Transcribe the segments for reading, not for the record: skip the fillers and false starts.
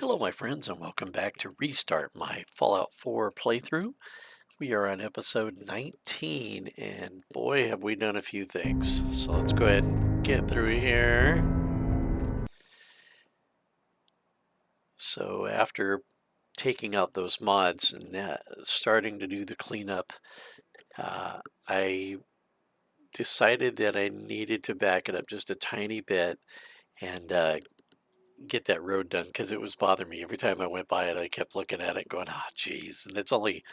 Hello, my friends, and welcome back to Restart, my Fallout 4 playthrough. We are on episode 19, and boy, have we done a few things. So let's go ahead and get through here. So after taking out those mods and starting to do the cleanup, I decided that I needed to back it up just a tiny bit and get that road done because it was bothering me. Every time I went by it, I kept looking at it and going, oh, geez. And it's only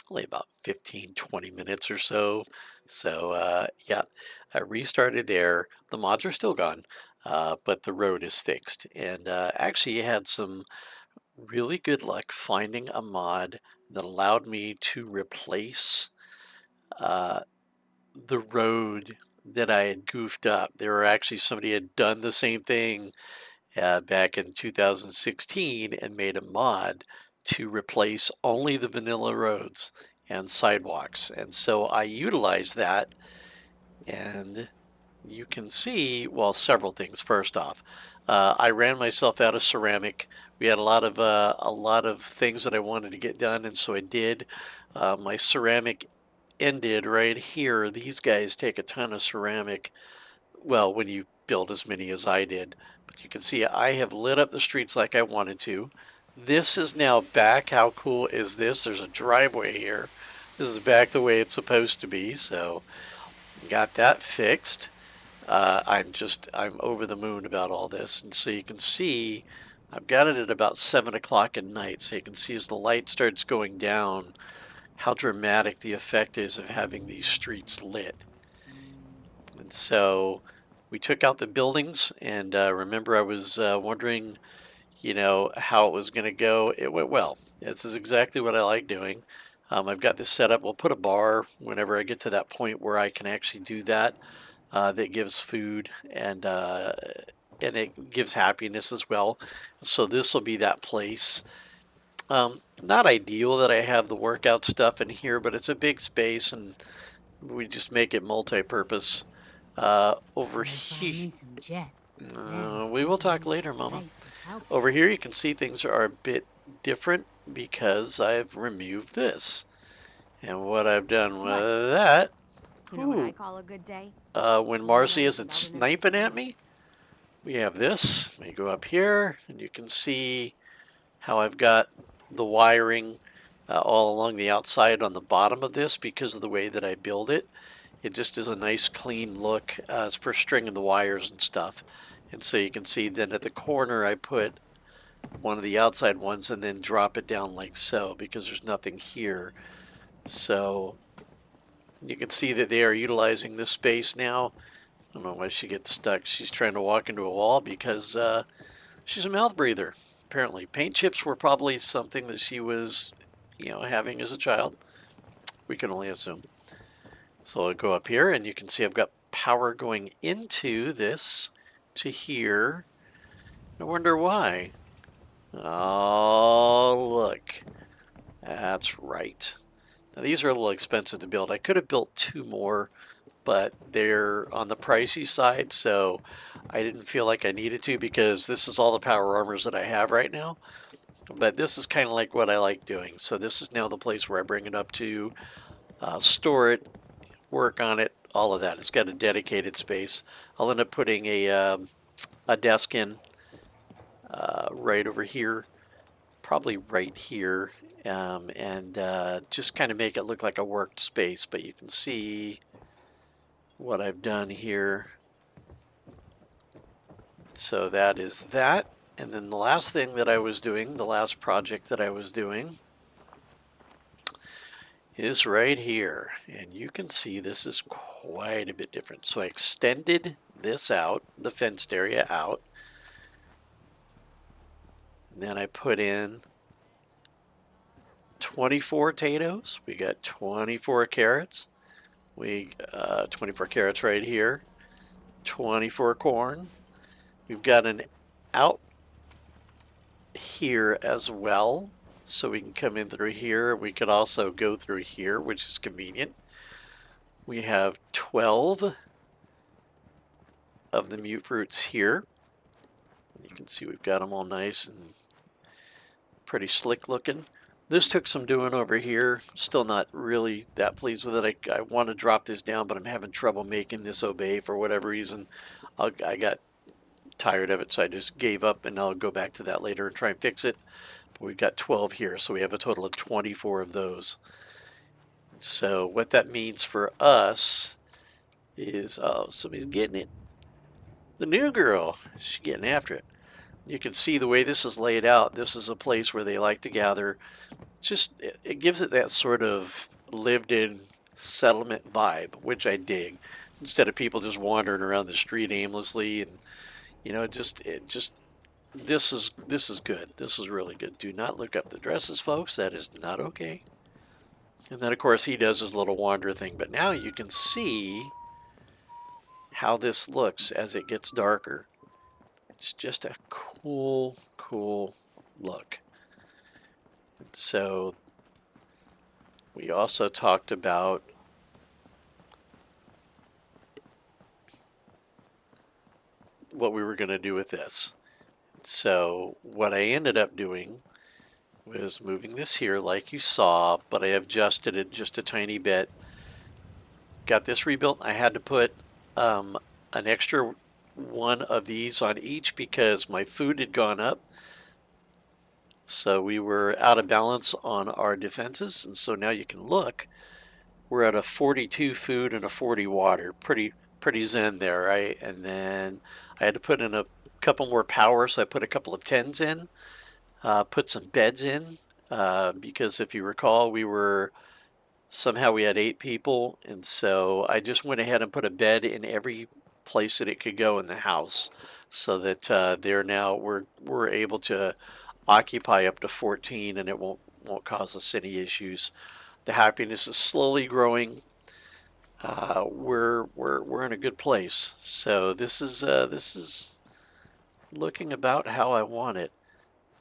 about 15-20 minutes or so. So yeah, I restarted there. The mods are still gone, but the road is fixed. And actually had some really good luck finding a mod that allowed me to replace uh, the road that I had goofed up. There were actually somebody had done the same thing back in 2016 and made a mod to replace only the vanilla roads and sidewalks. And so I utilized that, and you can see, well, several things. First off, I ran myself out of ceramic. We had a lot of things that I wanted to get done, and so I did. My ceramic ended right here. These guys take a ton of ceramic. Well, when you build as many as I did, but you can see I have lit up the streets like I wanted to. This is now back. How cool is this? There's a driveway here. This is back the way it's supposed to be, so got that fixed. I'm over the moon about all this, and so you can see I've got it at about 7 o'clock at night, so you can see as the light starts going down how dramatic the effect is of having these streets lit. And so we took out the buildings, and remember I was wondering, how it was going to go. It went well. This is exactly what I like doing. I've got this set up. We'll put a bar whenever I get to that point where I can actually do that. That gives food and it gives happiness as well. So this will be that place. Not ideal that I have the workout stuff in here, but it's a big space, and we just make it multi-purpose. Over here, we will talk later, Mama. Over here, you can see things are a bit different because I've removed this. And what I've done with that, You know what I call a good day? when Marcy isn't sniping at me, we have this. We go up here, and you can see how I've got the wiring all along the outside on the bottom of this because of the way that I build it. It just is a nice clean look for stringing the wires and stuff. And so you can see then at the corner I put one of the outside ones and then drop it down like so because there's nothing here. So you can see that they are utilizing this space now. I don't know why she gets stuck. She's trying to walk into a wall because she's a mouth breather. Apparently, paint chips were probably something that she was, having as a child. We can only assume. So I'll go up here, and you can see I've got power going into this to here. I wonder why. Oh, look. That's right. Now, these are a little expensive to build. I could have built 2 more, but they're on the pricey side, so I didn't feel like I needed to because this is all the power armors that I have right now. But this is kind of like what I like doing. So this is now the place where I bring it up to store it, work on it, all of that. It's got a dedicated space. I'll end up putting a desk in right over here, probably right here, and just kind of make it look like a worked space. But you can see what I've done here. So that is that. And then the last thing that I was doing, the last project that I was doing, is right here. And you can see this is quite a bit different. So I extended this out, the fenced area out. And then I put in 24 potatoes. We got 24 carrots. 24 carrots right here. 24 corn. We've got an out here as well, so we can come in through here. We could also go through here, which is convenient. We have 12 of the mute fruits here. You can see we've got them all nice and Pretty slick looking. This took some doing over here. Still not really that pleased with it. I want to drop this down, but I'm having trouble making this obey for whatever reason. I got tired of it, so I just gave up, and I'll go back to that later and try and fix it. But we've got 12 here, so we have a total of 24 of those. So what that means for us is, oh, somebody's getting it. The new girl, she's getting after it. You can see the way this is laid out. This is a place where they like to gather. Just it gives it that sort of lived-in settlement vibe, which I dig. Instead of people just wandering around the street aimlessly, and this is good. This is really good. Do not look up the dresses, folks. That is not okay. And then of course he does his little wander thing. But now you can see how this looks as it gets darker. It's just a cool look. And so we also talked about what we were going to do with this. So what I ended up doing was moving this here like you saw, but I adjusted it just a tiny bit. Got this rebuilt. I had to put an extra one of these on each because my food had gone up. So we were out of balance on our defenses, and so now you can look. We're at a 42 food and a 40 water. Pretty zen there, right? And then I had to put in a couple more power, so I put a couple of 10s in. Put some beds in because if you recall, we had 8 people, and so I just went ahead and put a bed in every place that it could go in the house, so that we're able to occupy up to 14, and it won't cause us any issues. The happiness is slowly growing. We're in a good place. So this is looking about how I want it.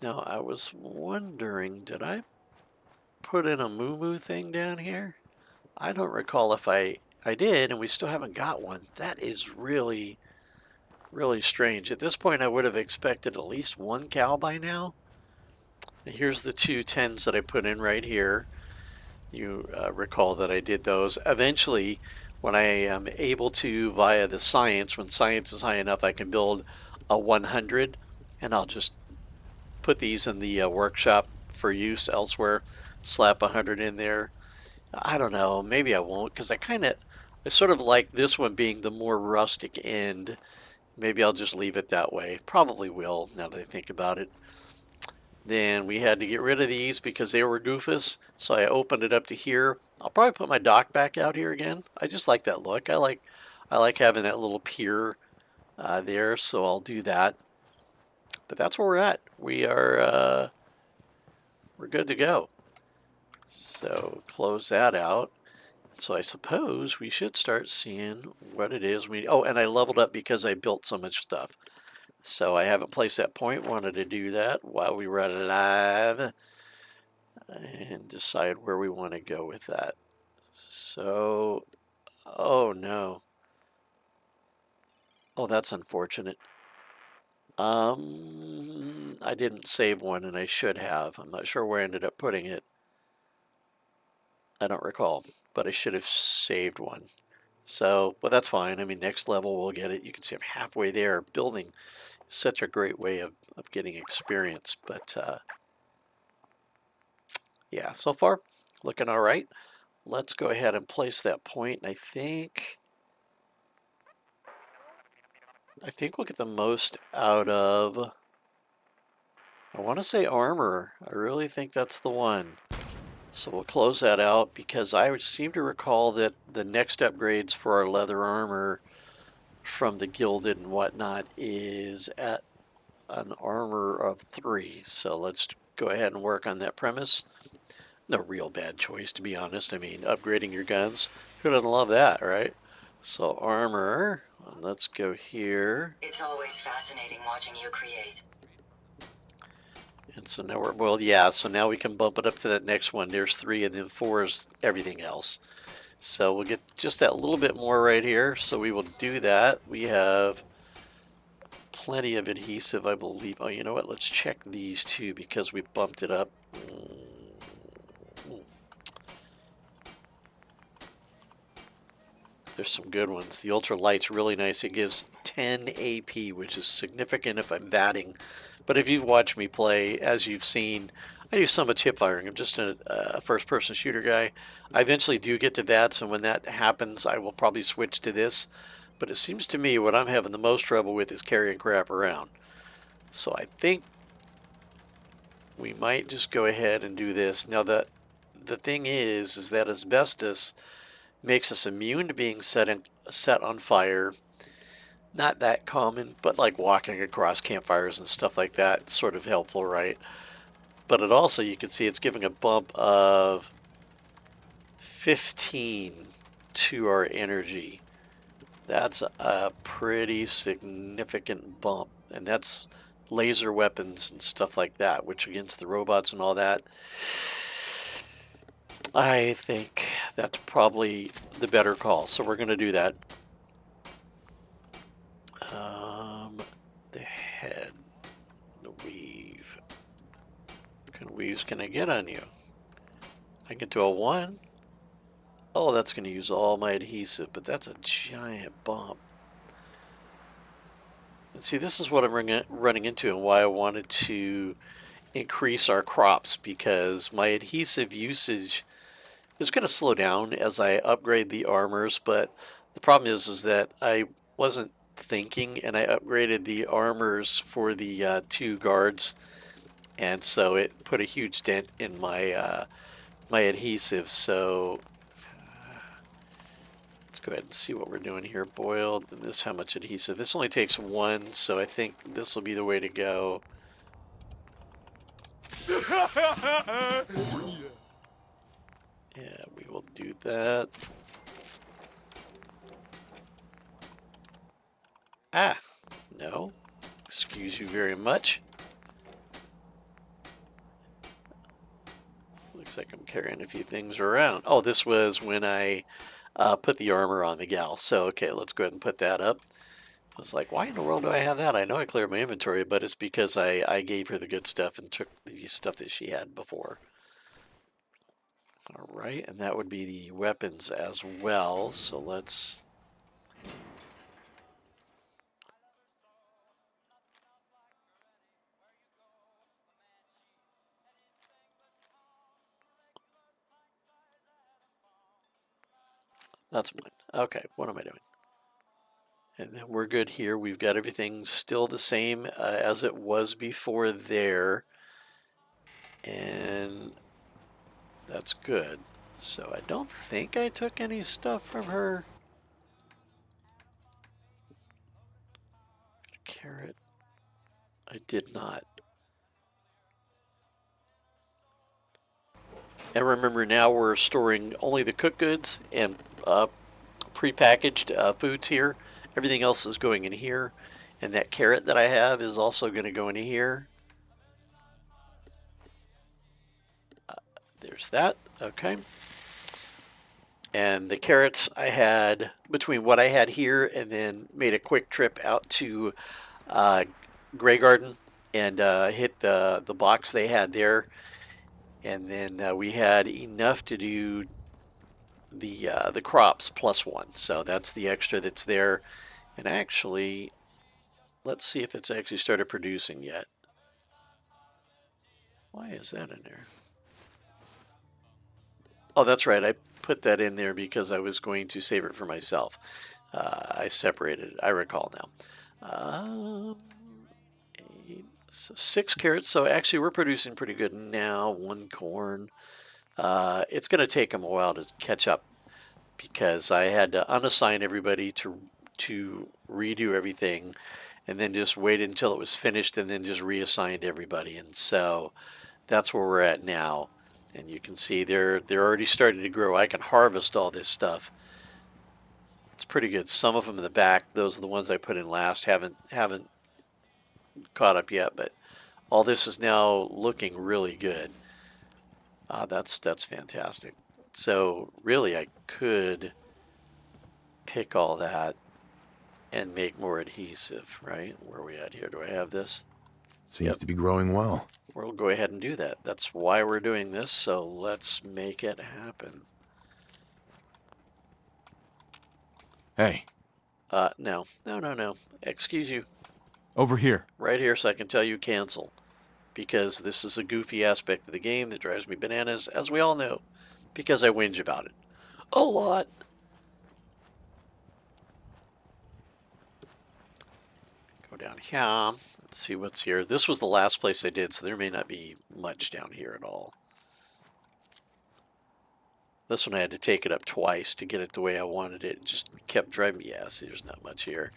Now I was wondering, did I put in a moo thing down here? I don't recall if I did, and we still haven't got one. That is really strange. At this point, I would have expected at least one cow by now. Here's the 2 10s that I put in right here. You recall that I did those. Eventually, when I am able to, via the science, when science is high enough, I can build a 100, and I'll just put these in the workshop for use elsewhere. Slap 100 in there. I don't know. Maybe I won't, because I sort of like this one being the more rustic end. Maybe I'll just leave it that way. Probably will, now that I think about it. Then we had to get rid of these because they were doofus, so I opened it up to here. I'll probably put my dock back out here again. I just like that look. I like having that little pier there, so I'll do that. But that's where we're at. We're good to go. So close that out. So I suppose we should start seeing what it is we... Oh, and I leveled up because I built so much stuff. So I haven't placed that point. Wanted to do that while we were alive and decide where we want to go with that. So, oh no. Oh, that's unfortunate. I didn't save one, and I should have. I'm not sure where I ended up putting it. I don't recall, but I should have saved one. So, but that's fine. I mean, next level we'll get it. You can see I'm halfway there. Building is such a great way of getting experience. But yeah, so far looking all right. Let's go ahead and place that point. I think we'll get the most out of, I want to say armor. I really think that's the one. So we'll close that out because I seem to recall that the next upgrades for our leather armor from the gilded and whatnot is at an armor of 3. So let's go ahead and work on that premise. No real bad choice, to be honest. I mean, upgrading your guns, who doesn't love that, right? So armor, let's go here. It's always fascinating watching you create. And so now well, yeah, so now we can bump it up to that next one. There's 3, and then 4 is everything else. So we'll get just that little bit more right here. So we will do that. We have plenty of adhesive, I believe. Oh, you know what? Let's check these two because we bumped it up. There's some good ones. The ultra light's really nice. It gives 10 AP, which is significant if I'm batting. But if you've watched me play, as you've seen, I do so much hip firing. I'm just a first-person shooter guy. I eventually do get to VATS, and when that happens, I will probably switch to this. But it seems to me what I'm having the most trouble with is carrying crap around. So I think we might just go ahead and do this. Now, the thing is that asbestos makes us immune to being set on fire. Not that common, but like walking across campfires and stuff like that, it's sort of helpful, right? But it also, you can see it's giving a bump of 15 to our energy. That's a pretty significant bump, and that's laser weapons and stuff like that, which against the robots and all that, I think that's probably the better call. So we're going to do that. The head, the weave. What kind of weaves can I get on you? I get to a 1. Oh, that's going to use all my adhesive, but that's a giant bump. And see, this is what I'm running into and why I wanted to increase our crops, because my adhesive usage is going to slow down as I upgrade the armors, but the problem is that I wasn't thinking, and I upgraded the armors for the 2 guards, and so it put a huge dent in my my adhesive. So let's go ahead and see what we're doing here. Boiled, and this how much adhesive. This only takes 1, so I think this will be the way to go. Yeah, we will do that. Ah, no. Excuse you very much. Looks like I'm carrying a few things around. Oh, this was when I put the armor on the gal. So, okay, let's go ahead and put that up. I was like, why in the world do I have that? I know I cleared my inventory, but it's because I gave her the good stuff and took the stuff that she had before. All right, and that would be the weapons as well. So let's... That's mine. Okay, what am I doing? And then we're good here. We've got everything still the same as it was before there. And that's good. So I don't think I took any stuff from her. Carrot. I did not. And remember, now we're storing only the cooked goods and prepackaged foods here. Everything else is going in here. And that carrot that I have is also going to go in here. There's that. Okay. And the carrots I had between what I had here and then made a quick trip out to Grey Garden and hit the box they had there. And then we had enough to do the crops +1. So that's the extra that's there. And actually, let's see if it's actually started producing yet. Why is that in there? Oh, that's right. I put that in there because I was going to save it for myself. I separated it. I recall now. 6 carrots. So actually, we're producing pretty good now. 1 corn. It's going to take them a while to catch up because I had to unassign everybody to redo everything, and then just wait until it was finished, and then just reassigned everybody. And so that's where we're at now. And you can see they're already starting to grow. I can harvest all this stuff. It's pretty good. Some of them in the back, those are the ones I put in last, haven't caught up yet, but all this is now looking really good. That's fantastic. So really, I could pick all that and make more adhesive, right? Where are we at here? Do I have this? Seems to be growing well. We'll go ahead and do that. That's why we're doing this, so let's make it happen. Hey, No. Excuse you. over here. Right here so I can tell you cancel. Because this is a goofy aspect of the game that drives me bananas, as we all know. Because I whinge about it. A lot. Go down here. Let's see what's here. This was the last place I did, so there may not be much down here at all. This one I had to take it up twice to get it the way I wanted it. It just kept driving me. Yeah, see, there's not much here.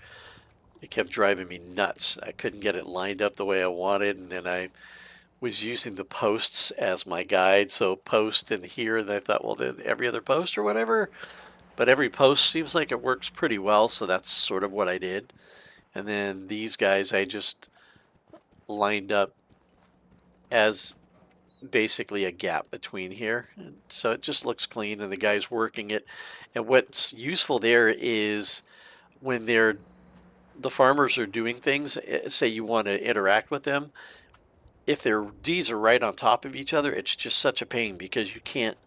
It kept driving me nuts. I couldn't get it lined up the way I wanted, and then I was using the posts as my guide. So post in here, and I thought, well, then every other post or whatever. But every post seems like it works pretty well, so that's sort of what I did. And then these guys I just lined up as basically a gap between here, and so it just looks clean, and the guy's working it. And what's useful there is when the farmers are doing things, say you want to interact with them, if their D's are right on top of each other, it's just such a pain because you can't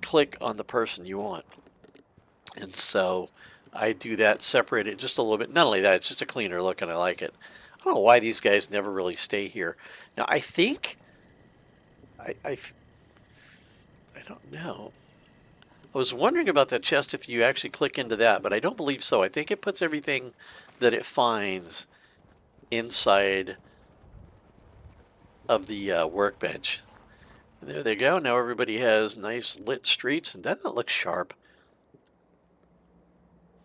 click on the person you want. And so I do that, separate it just a little bit. Not only that, it's just a cleaner look, and I like it. I don't know why these guys never really stay here. Now I think I don't know. I was wondering about that chest if you actually click into that, but I don't believe so. I think it puts everything that it finds inside of the workbench. And there they go. Now everybody has nice lit streets, and doesn't it look sharp?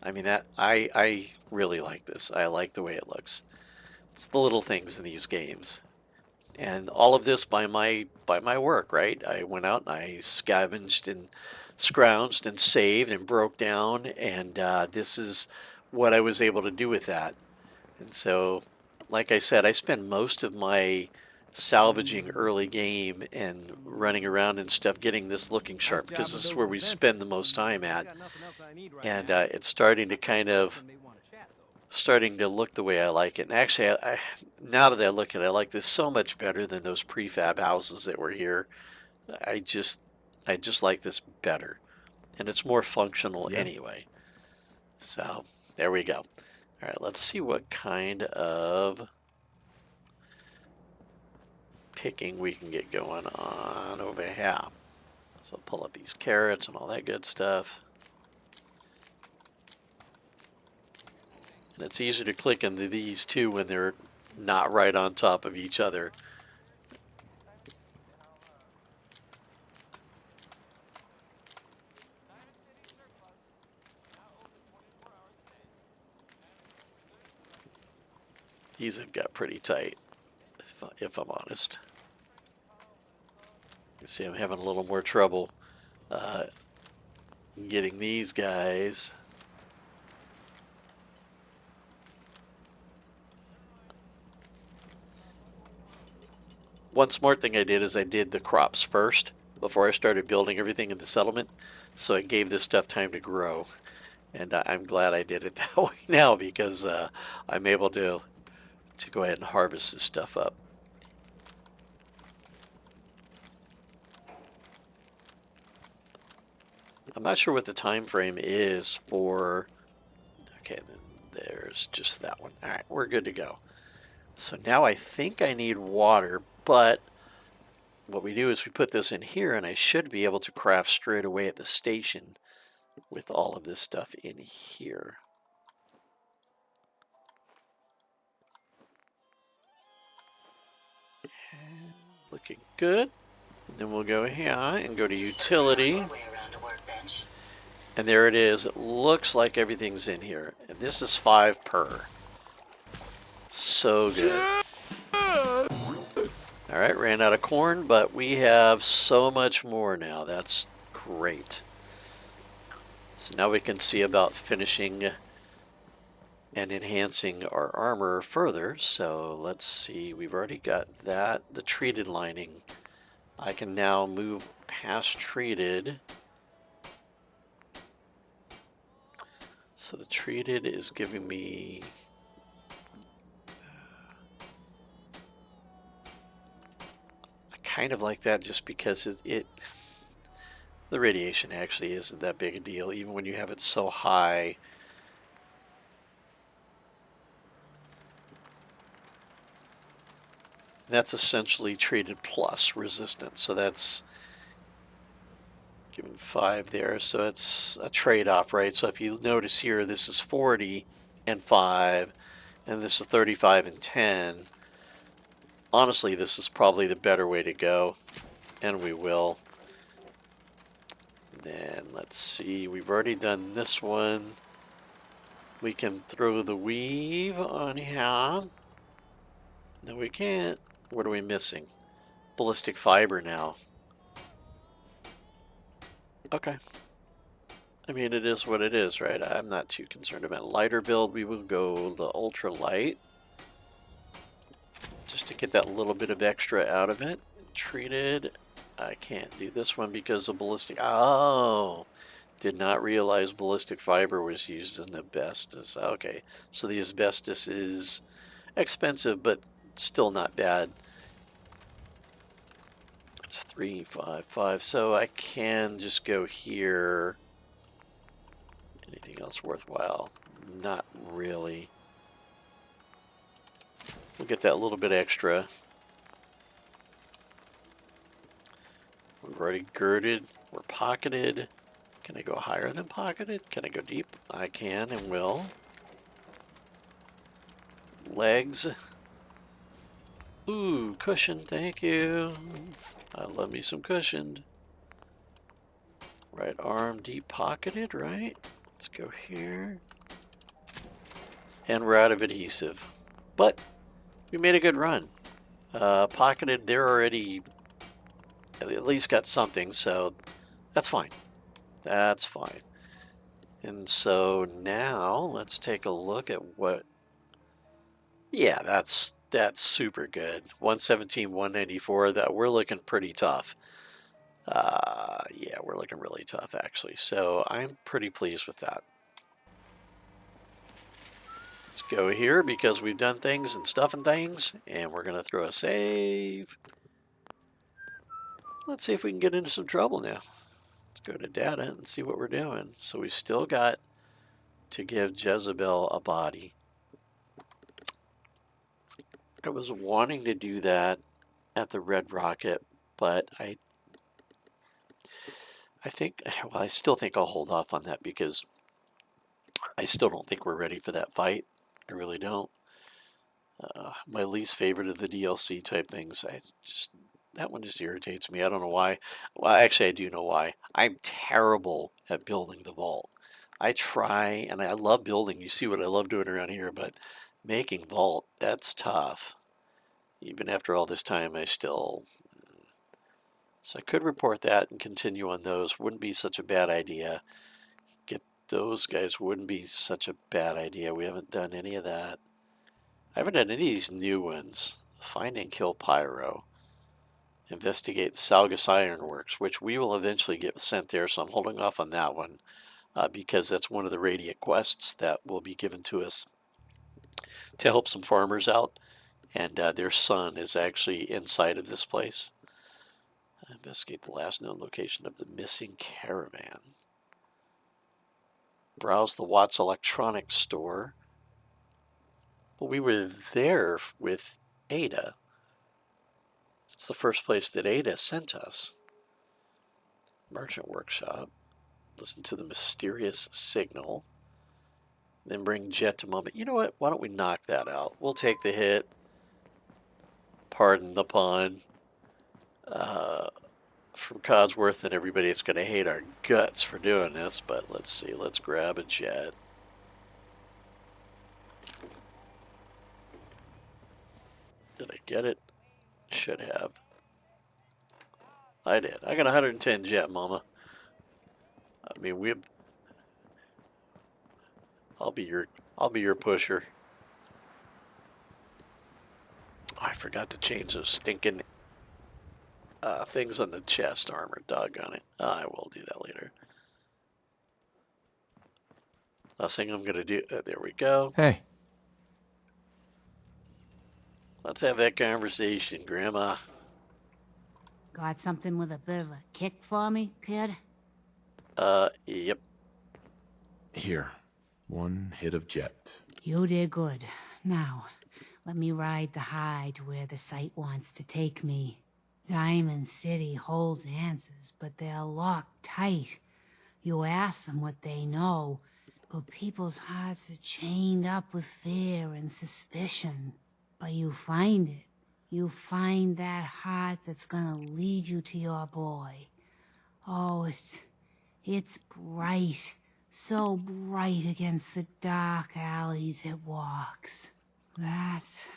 I mean, that I really like this. I like the way it looks. It's the little things in these games. And all of this by my work, right? I went out and I scavenged and scrounged and saved and broke down, and this is what I was able to do with that. And so, like I said, I spend most of my salvaging early game and running around and stuff getting this looking sharp, because this is where we spend the most time at. And it's starting to look the way I like it. And actually, now that I look at it, I like this so much better than those prefab houses that were here. I just like this better, and it's more functional anyway. So there we go. All right, let's see what kind of picking we can get going on over here. So pull up these carrots and all that good stuff. And it's easier to click into these too when they're not right on top of each other. These have got pretty tight, if I'm honest. You see, I'm having a little more trouble getting these guys. One smart thing I did is I did the crops first before I started building everything in the settlement, so it gave this stuff time to grow. And I'm glad I did it that way now, because I'm able to go ahead and harvest this stuff up. I'm not sure what the time frame is for. Okay, then there's just that one. All right, we're good to go. So now I think I need water, but what we do is we put this in here, and I should be able to craft straight away at the station with all of this stuff in here. Looking good. And then we'll go here and go to utility. And there it is. It looks like everything's in here. And this is 5 per. So good. All right, ran out of corn, but we have so much more now. That's great. So now we can see about finishing and enhancing our armor further. So let's see, we've already got that, the treated lining. I can now move past treated. So the treated is giving me... I kind of like that just because the radiation actually isn't that big a deal, even when you have it so high. That's essentially treated plus resistance, so that's giving 5 there, so it's a trade-off, right? So if you notice here, this is 40 and 5, and this is 35 and 10. Honestly, this is probably the better way to go, and we will. Then let's see, we've already done this one. We can throw the weave on here. No, we can't. What are we missing? Ballistic fiber now. Okay. I mean, it is what it is, right? I'm not too concerned about lighter build. We will go the ultra light just to get that little bit of extra out of it. Treated. I can't do this one because of ballistic. Oh, did not realize ballistic fiber was used in asbestos. Okay, so the asbestos is expensive, but still not bad. It's 3, 5, 5. So I can just go here. Anything else worthwhile? Not really. We'll get that little bit extra. We've already girded. We're pocketed. Can I go higher than pocketed? Can I go deep? I can and will. Legs. Ooh, cushion, thank you. I love me some cushioned. Right arm deep pocketed, right? Let's go here. And we're out of adhesive. But we made a good run. Pocketed, they're already at least got something, so that's fine. That's fine. And so now let's take a look at what... Yeah, that's super good. 117, 194, that we're looking pretty tough. Yeah, we're looking really tough actually. So I'm pretty pleased with that. Let's go here because we've done things and stuff and things, and we're gonna throw a save. Let's see if we can get into some trouble now. Let's go to data and see what we're doing. So we still got to give Jezebel a body. I was wanting to do that at the Red Rocket, but I think, well, I still think I'll hold off on that because I still don't think we're ready for that fight. I really don't. My least favorite of the DLC type things, that one just irritates me. I don't know why. Well, actually, I do know why. I'm terrible at building the vault. I try, and I love building. You see what I love doing around here, but making vault, that's tough. Even after all this time, I still... So I could report that and continue on those. Wouldn't be such a bad idea. Get those guys wouldn't be such a bad idea. We haven't done any of that. I haven't done any of these new ones. Find and kill Pyro. Investigate Salgus Ironworks, which we will eventually get sent there, so I'm holding off on that one because that's one of the Radiant quests that will be given to us to help some farmers out, and their son is actually inside of this place. Investigate the last known location of the missing caravan. Browse the Watts Electronics Store. Well, we were there with Ada. It's the first place that Ada sent us. Merchant Workshop. Listen to the mysterious signal. Then bring Jet to Moment. You know what? Why don't we knock that out? We'll take the hit. Pardon the pun. From Codsworth and everybody, it's going to hate our guts for doing this, but let's see. Let's grab a Jet. Did I get it? Should have. I did. I got 110 Jet, mama. I mean, I'll be your pusher. Oh, I forgot to change those stinking things on the chest armor. Doggone it. I will do that later. Last thing I'm going to do, there we go. Hey. Let's have that conversation, Grandma. Got something with a bit of a kick for me, kid? Yep. Here. One hit of jet. You did good. Now, let me ride the high to where the site wants to take me. Diamond City holds answers, but they're locked tight. You ask them what they know, but people's hearts are chained up with fear and suspicion. But you find it. You find that heart that's gonna lead you to your boy. Oh, it's bright. So bright against the dark alleys it walks. That's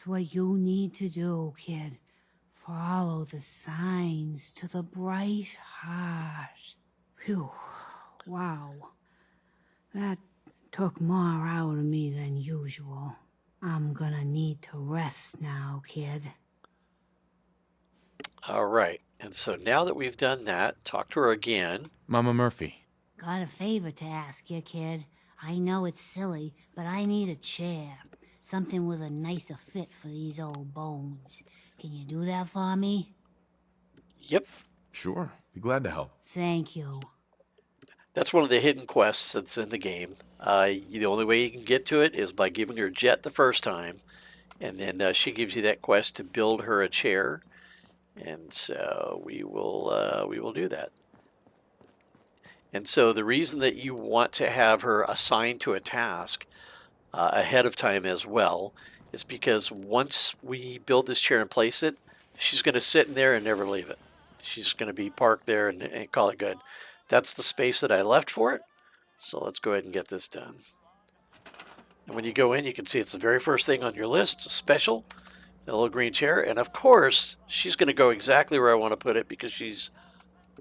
what you need to do, kid. Follow the signs to the bright heart. Phew. Wow. That took more out of me than usual. I'm gonna need to rest now, kid. All right. And so now that we've done that, talk to her again. Mama Murphy. Got a favor to ask you, kid. I know it's silly, but I need a chair. Something with a nicer fit for these old bones. Can you do that for me? Yep. Sure. Be glad to help. Thank you. That's one of the hidden quests that's in the game. The only way you can get to it is by giving her jet the first time. And then she gives you that quest to build her a chair. And so we will do that. And so the reason that you want to have her assigned to a task ahead of time as well is because once we build this chair and place it, she's going to sit in there and never leave it. She's going to be parked there and call it good. That's the space that I left for it. So let's go ahead and get this done. And when you go in, you can see it's the very first thing on your list, special, the little green chair. And of course, she's going to go exactly where I want to put it because she's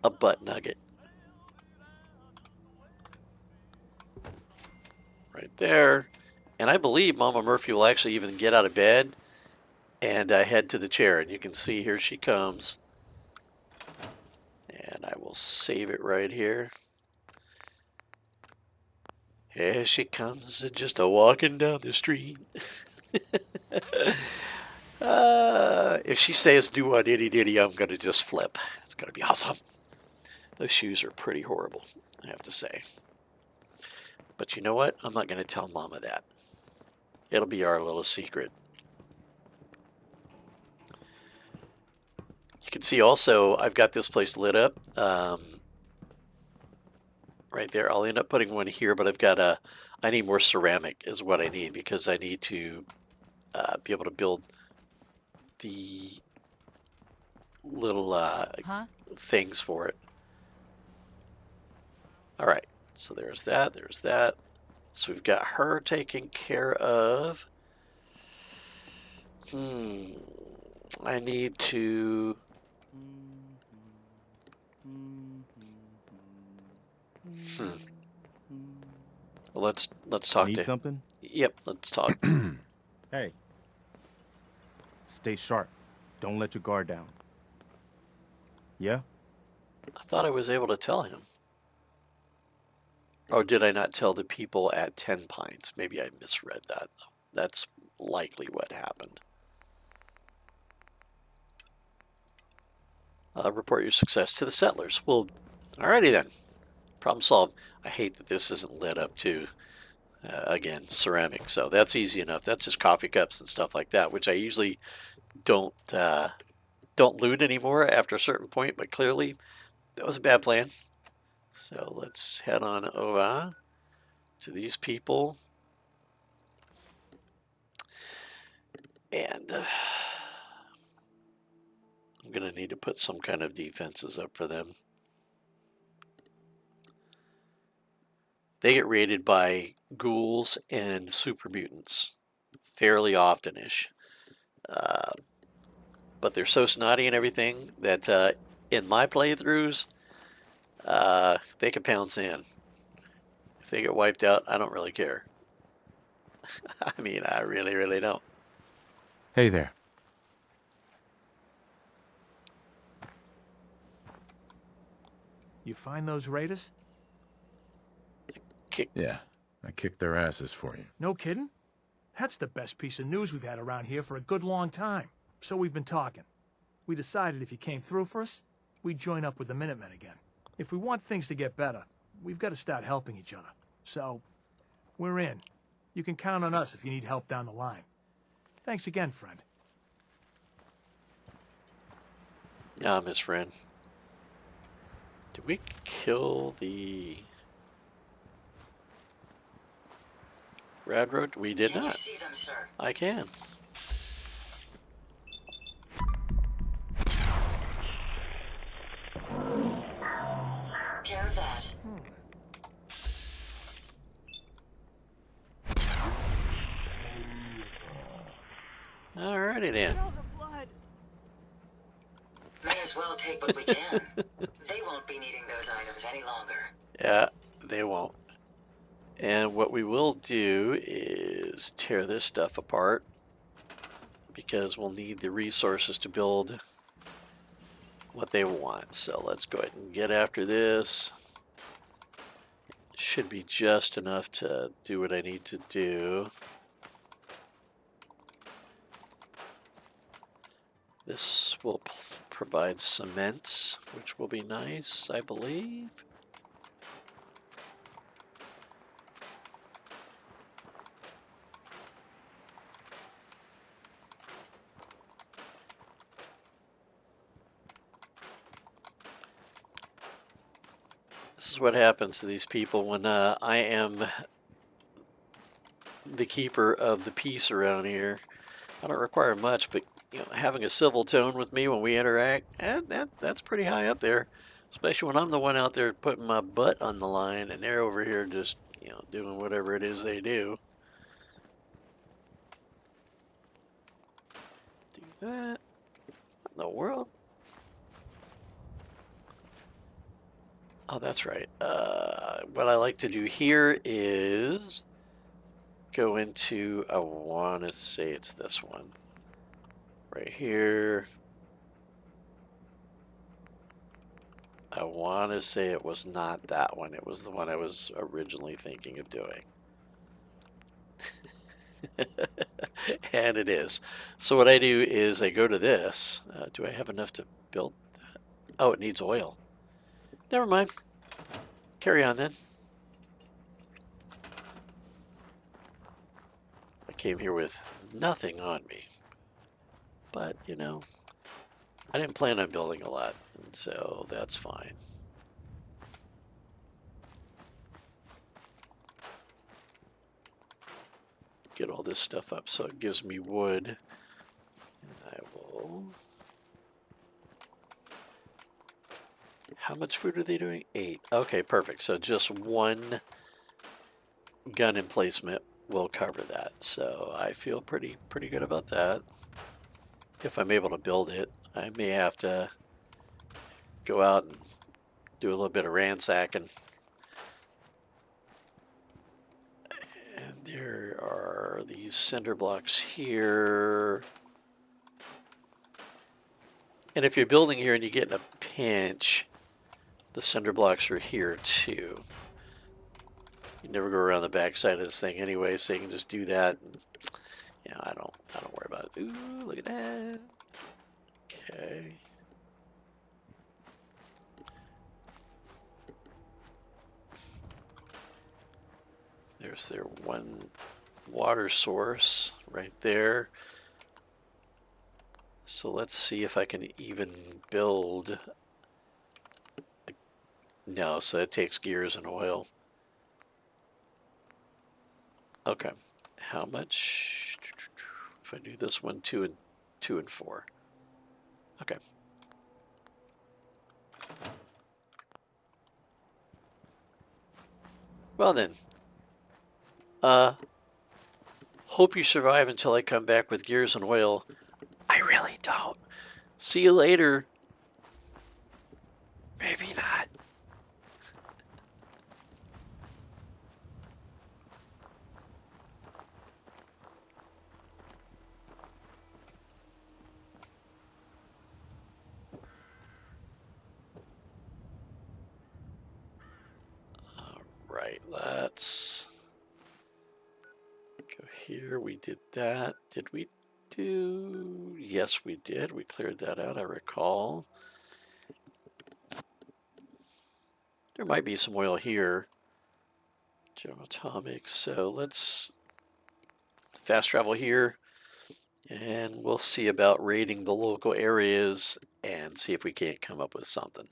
a butt nugget. Right there. And I believe Mama Murphy will actually even get out of bed and head to the chair. And you can see here she comes. And I will save it right here. Here she comes, just a walking down the street. If she says do what itty ditty, I'm going to just flip. It's going to be awesome. Those shoes are pretty horrible, I have to say. But you know what? I'm not going to tell Mama that. It'll be our little secret. You can see also I've got this place lit up. Right there. I'll end up putting one here, but I've got I need more ceramic is what I need because I need to be able to build the little things for it. All right. So there's that. There's that. So we've got her taken care of. I need to... Well, let's talk Need to... something? Yep, let's talk. Hey. Stay sharp. Don't let your guard down. Yeah? I thought I was able to tell him. Or did I not tell the people at 10 Pines? Maybe I misread that. That's likely what happened. Report your success to the settlers. Well, alrighty then. Problem solved. I hate that this isn't lit up too. Again, ceramic. So that's easy enough. That's just coffee cups and stuff like that, which I usually don't loot anymore after a certain point. But clearly, that was a bad plan. So let's head on over to these people. And I'm going to need to put some kind of defenses up for them. They get raided by ghouls and super mutants fairly often-ish. But they're so snotty and everything that in my playthroughs, they can pounce in. If they get wiped out, I don't really care. I mean, I really, really don't. Hey there. You find those raiders? Yeah, I kicked their asses for you. No kidding? That's the best piece of news we've had around here for a good long time. So we've been talking. We decided if you came through for us, we'd join up with the Minutemen again. If we want things to get better, we've got to start helping each other. So, we're in. You can count on us if you need help down the line. Thanks again, friend. Yeah, Miss Friend. Did we kill the rad road? We did Can you not. see them, sir? I can. Care of that. Alrighty then. May as well take what we can. They won't be needing those items any longer. Yeah, they won't. And what we will do is tear this stuff apart because we'll need the resources to build what they want. So let's go ahead and get after this. Should be just enough to do what I need to do. This will provide cement, which will be nice, I believe. This is what happens to these people when I am the keeper of the peace around here. I don't require much, but having a civil tone with me when we interact, that's pretty high up there. Especially when I'm the one out there putting my butt on the line, and they're over here just doing whatever it is they do. Do that. What in the world? Oh, that's right. What I like to do here is go into, I want to say it's this one. Right here. I want to say it was not that one. It was the one I was originally thinking of doing. And it is. So what I do is I go to this. Do I have enough to build that? Oh, it needs oil. Never mind. Carry on then. I came here with nothing on me. But, I didn't plan on building a lot, and so that's fine. Get all this stuff up so it gives me wood. And I will... How much food are they doing? 8. Okay, perfect. So just one gun emplacement will cover that. So I feel pretty good about that. If I'm able to build it, I may have to go out and do a little bit of ransacking. And there are these cinder blocks here. And if you're building here and you get in a pinch, the cinder blocks are here too. You never go around the backside of this thing anyway, so you can just do that. And, I don't worry about it. Ooh, look at that. Okay. There's their one water source right there. So let's see if I can even build. No, so it takes gears and oil. Okay. How much? If I do this one, 2 and 4. Okay. Well then. Hope you survive until I come back with gears and oil. I really don't. See you later. Maybe not. right, let's go here. We did that. Did we do? Yes, we did. We cleared that out, I recall. There might be some oil here. General Atomics. So let's fast travel here. And we'll see about raiding the local areas and see if we can't come up with something.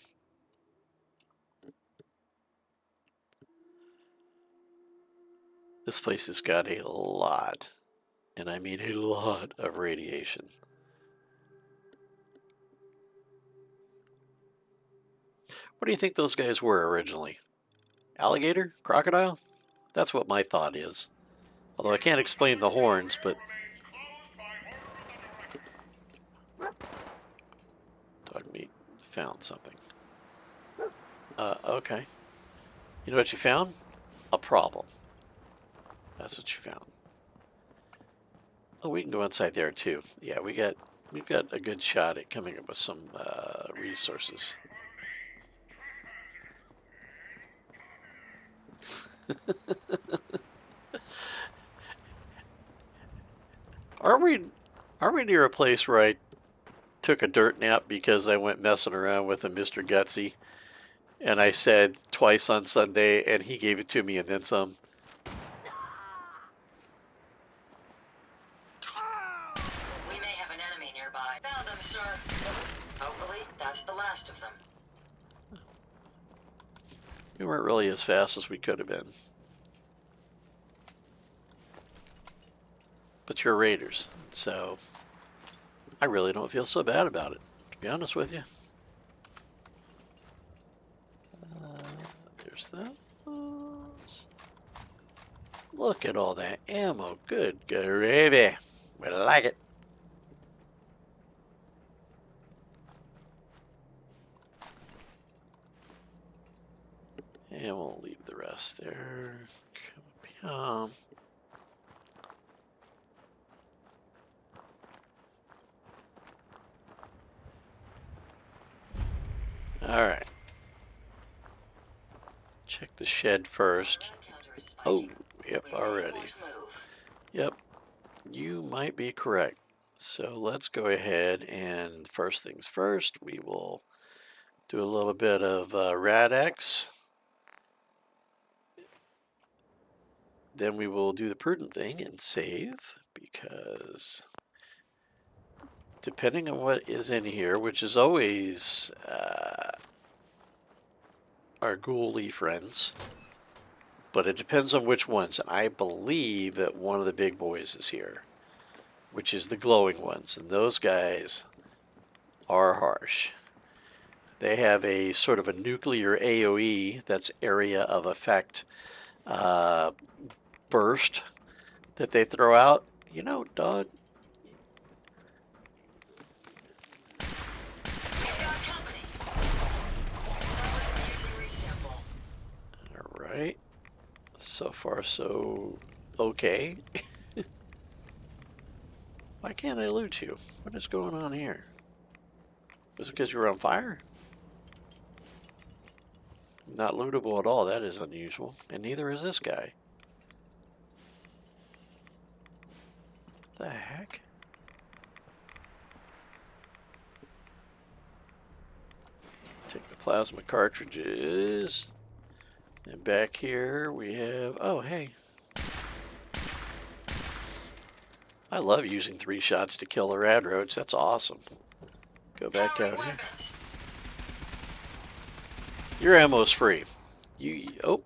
This place has got a lot, and I mean a lot, of radiation. What do you think those guys were originally? Alligator? Crocodile? That's what my thought is. Although I can't explain the horns, but... Dog meat found something. Okay. You know what you found? A problem. That's what you found. Oh, we can go inside there too. Yeah, we've got a good shot at coming up with some resources. Are we near a place where I took a dirt nap because I went messing around with a Mr. Gutsy, and I said twice on Sunday, and he gave it to me and then some? We may have an enemy nearby. Found them, sir. Hopefully, that's the last of them. We weren't really as fast as we could have been. But you're raiders, so I really don't feel so bad about it, to be honest with you. There's that. Look at all that ammo. Good gravy. We like it. And we'll leave the rest there. Come up here. Alright. Check the shed first. Oh, yep, already. Yep, you might be correct. So let's go ahead and first things first, we will do a little bit of rads. Then we will do the prudent thing and save, because depending on what is in here, which is always our ghouly friends, but it depends on which ones. I believe that one of the big boys is here, which is the glowing ones, and those guys are harsh. They have a sort of a nuclear AoE, that's area of effect burst, that they throw out. You know, dog. Alright. So far, so okay. Why can't I loot you? What is going on here? Was it because you were on fire? Not lootable at all. That is unusual. And neither is this guy. The heck? Take the plasma cartridges. And back here we have... Oh, hey. I love using 3 shots to kill a rad roach. That's awesome. Go back out here. Your ammo's free. Oh.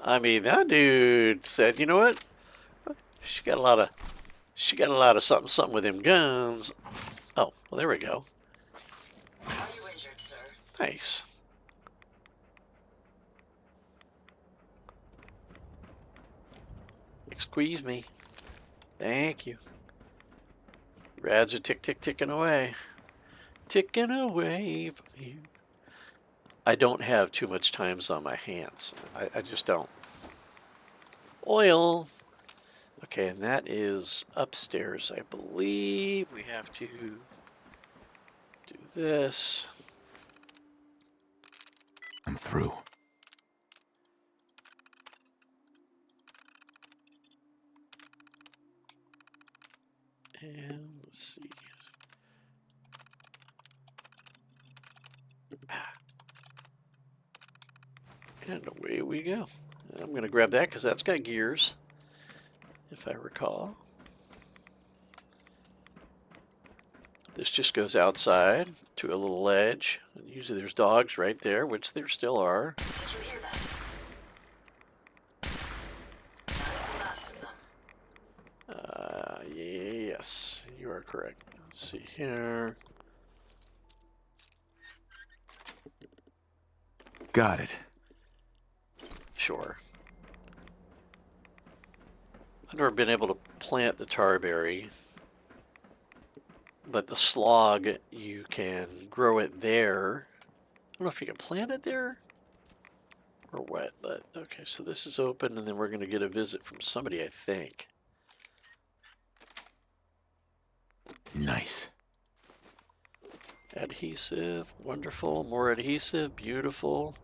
I mean, that dude said, you know what? She got a lot of something with them guns. Oh, well, there we go. Are you injured, sir? Nice. Squeeze me. Thank you. Rads are ticking away. Ticking away from here. I don't have too much times on my hands. I just don't. Oil. Okay, and that is upstairs, I believe. We have to do this. I'm through. And let's see. And away we go. I'm going to grab that because that's got gears, if I recall. This just goes outside to a little ledge. And usually there's dogs right there, which there still are. Did you hear that? That is the last of them. Yes, you are correct. Let's see here. Got it. Sure. I've never been able to plant the tarberry, but the slog, you can grow it there. I don't know if you can plant it there or what, but okay, so this is open, and then we're going to get a visit from somebody, I think. Nice. Adhesive, wonderful. More adhesive, beautiful.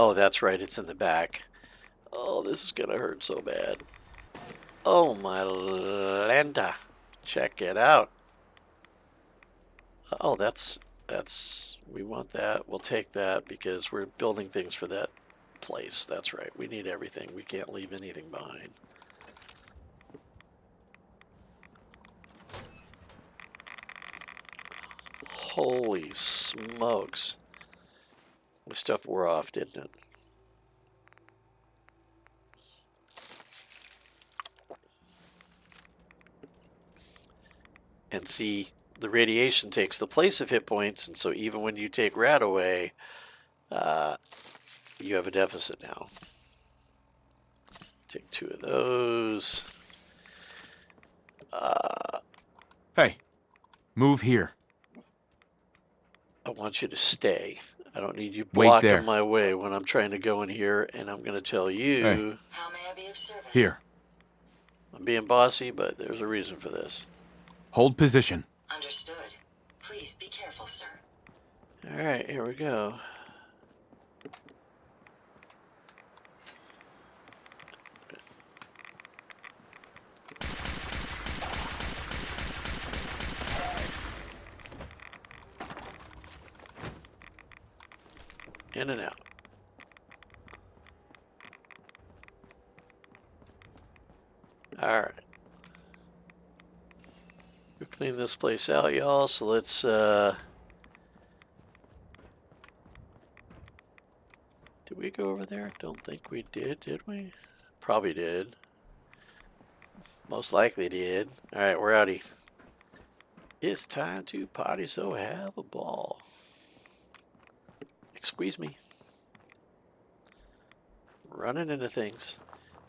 Oh, that's right, it's in the back. Oh, this is gonna hurt so bad. Oh, my Lanta. Check it out. Oh, we want that. We'll take that because we're building things for that place. That's right. We need everything. We can't leave anything behind. Holy smokes. The stuff wore off, didn't it? And see, the radiation takes the place of hit points, and so even when you take rad away, you have a deficit now. Take 2 of those. Hey, move here. I want you to stay. I don't need you Wait there. blocking my way when I'm trying to go in here, and I'm going to tell you... Hey. How may I be of service? Here. I'm being bossy, but there's a reason for this. Hold position. Understood. Please be careful, sir. All right, here we go. In and out. All right. We'll clean this place out, y'all. So let's did we go over there? Don't think we did we? Probably did. Most likely did. All right, we're outie. It's time to party, so have a ball. Squeeze me. Running into things.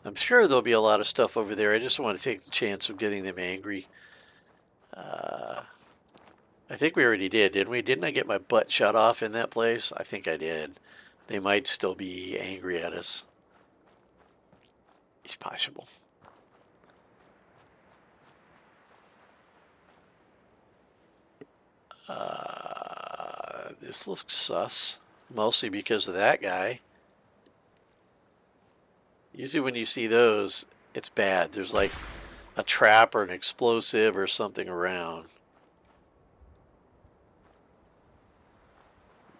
I'm sure there'll be a lot of stuff over there. I just want to take the chance of getting them angry. I think we already did, didn't we? Didn't I get my butt shut off in that place? I think I did. They might still be angry at us. It's possible. This looks sus. Mostly because of that guy. Usually when you see those, it's bad. There's like a trap or an explosive or something around.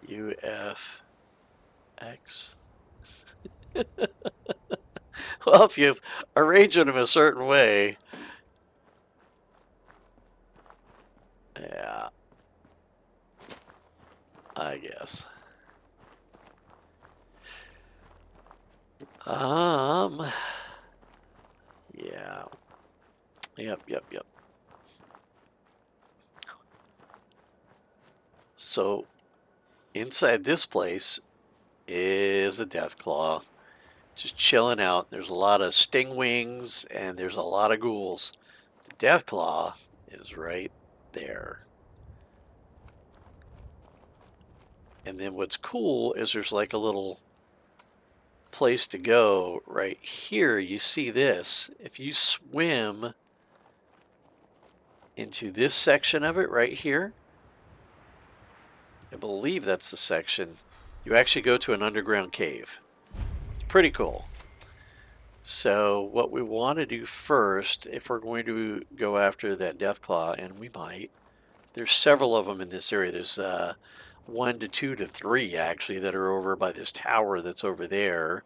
UFX. Well, if you arrange them a certain way. Yeah. I guess. Yeah. Yep. So, inside this place is a Deathclaw. Just chilling out. There's a lot of stingwings and there's a lot of ghouls. The Deathclaw is right there. And then what's cool is there's like a little place to go right here. You see this. If you swim into this section of it right here, I believe that's the section, you actually go to an underground cave. It's pretty cool. So what we want to do first, if we're going to go after that Deathclaw, and we might, there's several of them in this area. There's 1 to 2 to 3 actually that are over by this tower that's over there.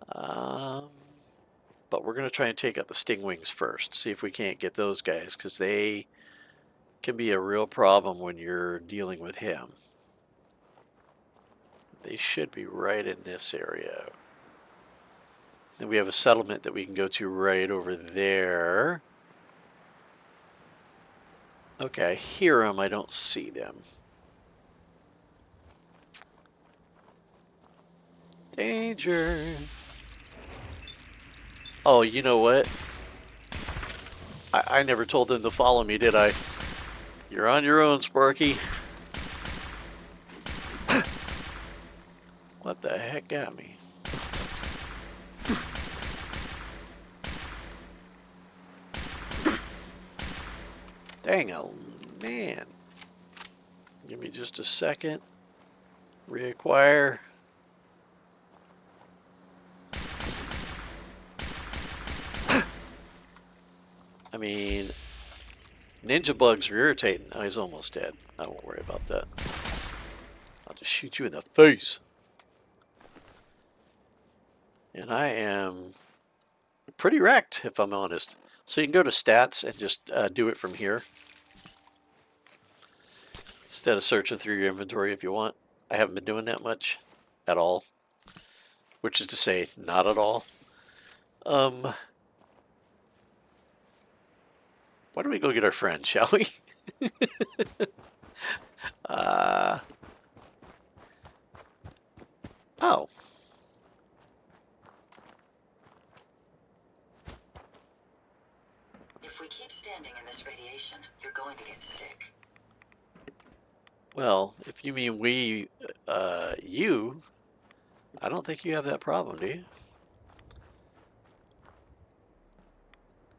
But we're going to try and take out the Stingwings first, see if we can't get those guys, because they can be a real problem when you're dealing with him. They should be right in this area. Then we have a settlement that we can go to right over there. Okay, I hear them, I don't see them. Danger. Oh, you know what? I never told them to follow me, did I? You're on your own, Sparky. What the heck got me? Dang, oh man. Give me just a second. Reacquire. I mean, ninja bugs are irritating. Oh, he's almost dead. I won't worry about that. I'll just shoot you in the face. And I am pretty wrecked, if I'm honest. So you can go to stats and just do it from here, instead of searching through your inventory if you want. I haven't been doing that much at all, which is to say, not at all. Why don't we go get our friend, shall we? Oh. If we keep standing in this radiation, you're going to get sick. Well, if you mean we, you, I don't think you have that problem, do you?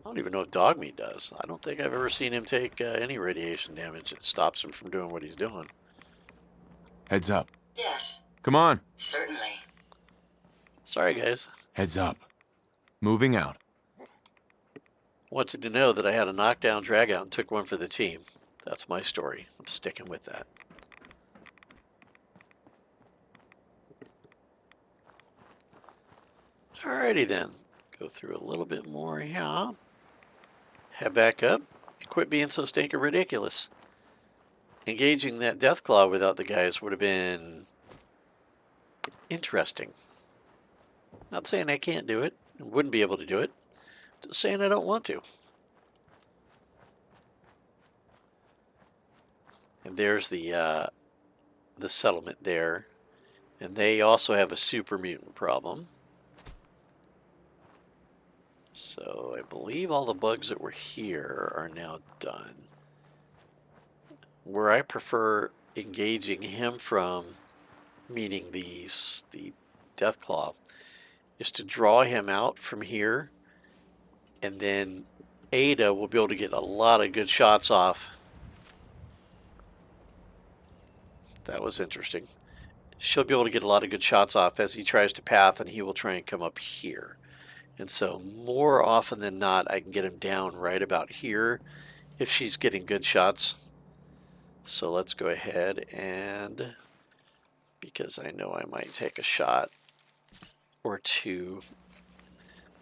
I don't even know if Dogmeat does. I don't think I've ever seen him take any radiation damage. It stops him from doing what he's doing. Heads up. Yes, Come on. certainly. Sorry, guys. Heads up. Moving out. Wanted to know that I had a knockdown dragout and took one for the team. That's my story. I'm sticking with that. Alrighty then. Go through a little bit more here. Head back up. And quit being so stinking ridiculous. Engaging that Deathclaw without the guys would have been interesting. Not saying I can't do it. I wouldn't be able to do it. Just saying I don't want to. And there's the settlement there. And they also have a super mutant problem. So I believe all the bugs that were here are now done. Where I prefer engaging him from, meaning the Deathclaw, is to draw him out from here, and then Ada will be able to get a lot of good shots off. That was interesting. She'll be able to get a lot of good shots off as he tries to path, and he will try and come up here. And so more often than not, I can get him down right about here if she's getting good shots. So let's go ahead and, because I know I might take a shot or two,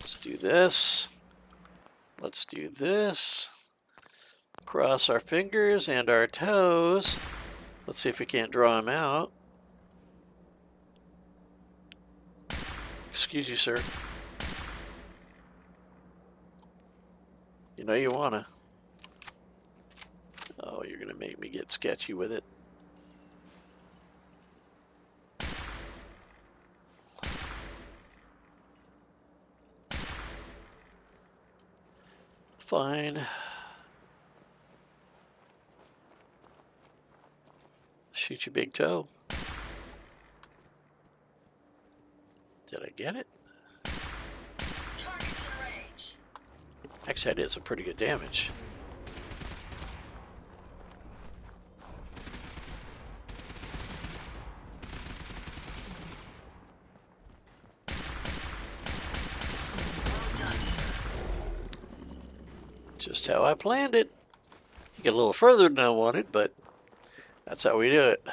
let's do this. Let's do this. Cross our fingers and our toes. Let's see if we can't draw him out. Excuse you, sir. You know you wanna. Oh, you're gonna make me get sketchy with it. Fine. Shoot your big toe. Did I get it? Targets in range. Actually, I did some pretty good damage. Just how I planned it. You get a little further than I wanted, but that's how we do it.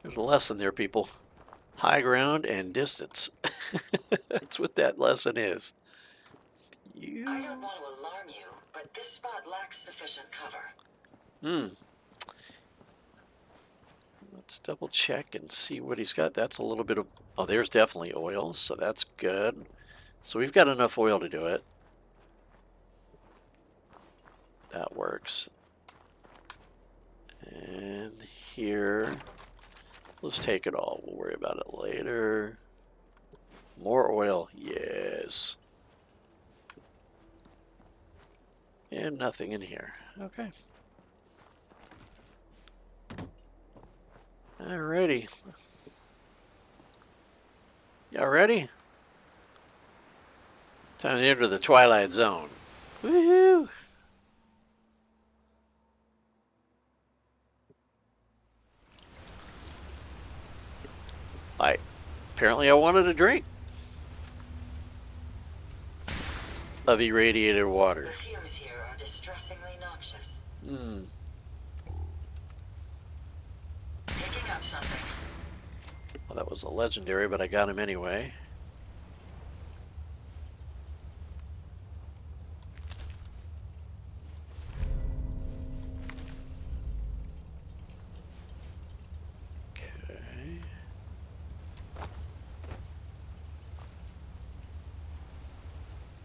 There's a lesson there, people. High ground and distance. That's what that lesson is. I don't want to alarm you, but this spot lacks sufficient cover. Let's double check and see what he's got. That's a little bit of... Oh, there's definitely oil, so that's good. So we've got enough oil to do it. That works. And here... Let's take it all. We'll worry about it later. More oil. Yes. And nothing in here. Okay. Alrighty. Y'all ready? Time to enter the Twilight Zone. Woohoo! Apparently I wanted a drink of irradiated water. The fumes here are distressingly noxious. Picking up something. Well, that was a legendary, but I got him anyway.